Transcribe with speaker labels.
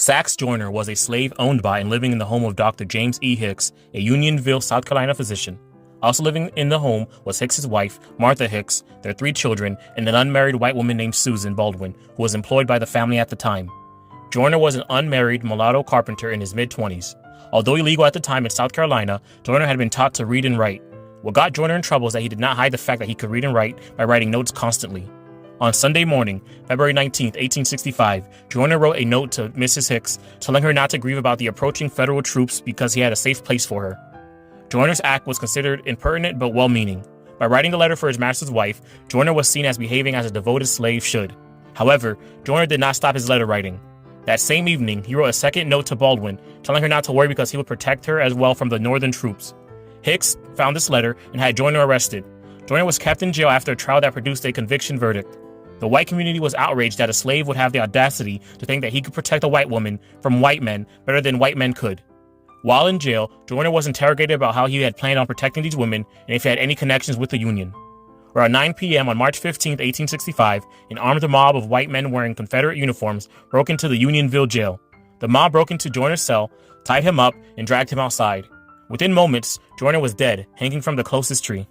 Speaker 1: Saxe Joiner was a slave owned by and living in the home of Dr. James E. Hicks, a Unionville, South Carolina physician. Also living in the home was Hicks's wife, Martha Hicks, their 3 children, and an unmarried white woman named Susan Baldwin, who was employed by the family at the time. Joiner was an unmarried mulatto carpenter in his mid-20s. Although illegal at the time in South Carolina, Joiner had been taught to read and write. What got Joiner in trouble is that he did not hide the fact that he could read and write by writing notes constantly. On Sunday morning, February 19, 1865, Joiner wrote a note to Mrs. Hicks telling her not to grieve about the approaching federal troops because he had a safe place for her. Joiner's act was considered impertinent but well-meaning. By writing the letter for his master's wife, Joiner was seen as behaving as a devoted slave should. However, Joiner did not stop his letter writing. That same evening, he wrote a second note to Baldwin, telling her not to worry because he would protect her as well from the Northern troops. Hicks found this letter and had Joiner arrested. Joiner was kept in jail after a trial that produced a conviction verdict. The white community was outraged that a slave would have the audacity to think that he could protect a white woman from white men better than white men could. While in jail, Joiner was interrogated about how he had planned on protecting these women and if he had any connections with the Union. Around 9 p.m. on March 15, 1865, an armed mob of white men wearing Confederate uniforms broke into the Unionville jail. The mob broke into Joiner's cell, tied him up, and dragged him outside. Within moments, Joiner was dead, hanging from the closest tree.